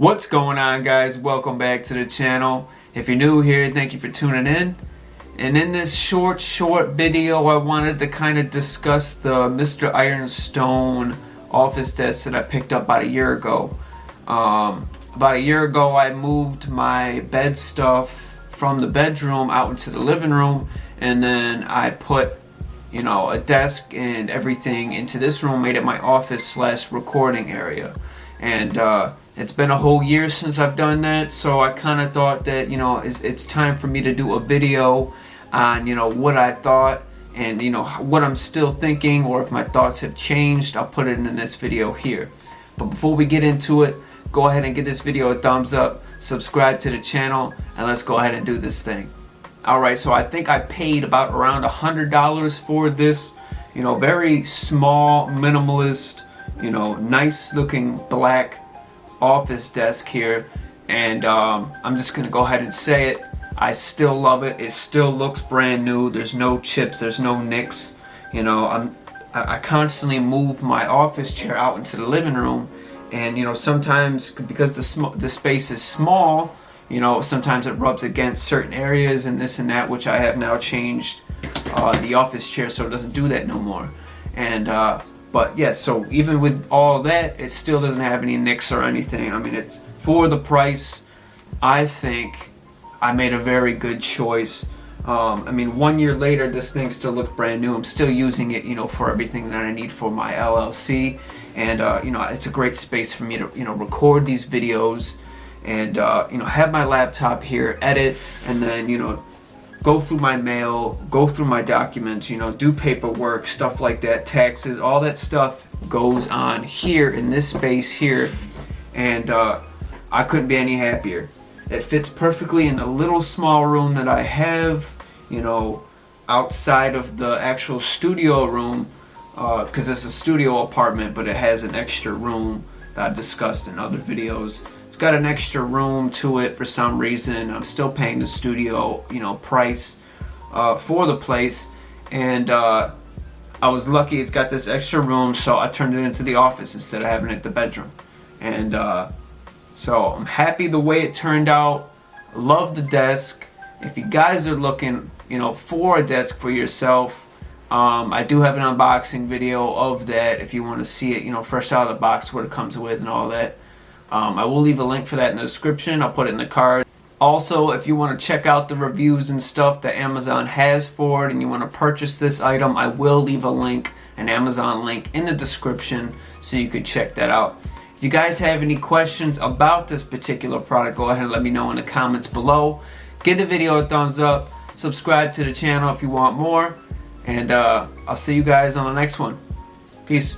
What's going on, guys? Welcome back to the channel. If you're new here, thank you for tuning in. And in this short video, I wanted to kind of discuss the Mr. Ironstone office desk that I picked up about a year ago. About a year ago, I moved my bed stuff from the bedroom out into the living room, and then I put, a desk and everything into this room, made it my office / recording area. And it's been a whole year since I've done that, so I kind of thought that it's time for me to do a video on what I thought and what I'm still thinking, or if my thoughts have changed. I'll put it in this video here. But before we get into it, go ahead and give this video a thumbs up, subscribe to the channel, and let's go ahead and do this thing. Alright, so I think I paid about around $100 for this very small, minimalist, nice looking black office desk here, and I'm just gonna go ahead and say it. I still love it. It still looks brand new. There's no chips, there's no nicks. I constantly move my office chair out into the living room, and sometimes because the space is small, sometimes it rubs against certain areas and this and that, which I have now changed the office chair so it doesn't do that no more. And but yeah, so even with all that, it still doesn't have any nicks or anything. I mean, it's for the price. I think I made a very good choice. I mean, 1 year later, this thing still looks brand new. I'm still using it, for everything that I need for my LLC, and it's a great space for me to record these videos, and have my laptop here, edit, and then go through my mail, go through my documents, do paperwork, stuff like that, taxes, all that stuff goes on here in this space here, and I couldn't be any happier. It fits perfectly in the little small room that I have, outside of the actual studio room, because it's a studio apartment, but it has an extra room that I've discussed in other videos. It's got an extra room to it for some reason. I'm still paying the studio, price for the place, and I was lucky it's got this extra room, so I turned it into the office instead of having it the bedroom. And so I'm happy the way it turned out. Love the desk. If you guys are looking, for a desk for yourself, I do have an unboxing video of that if you want to see it, fresh out of the box, what it comes with and all that. I will leave a link for that in the description. I'll put it in the card. Also, if you want to check out the reviews and stuff that Amazon has for it and you want to purchase this item, I will leave a link, an Amazon link, in the description so you could check that out. If you guys have any questions about this particular product, go ahead and let me know in the comments below. Give the video a thumbs up. Subscribe to the channel if you want more. And I'll see you guys on the next one. Peace.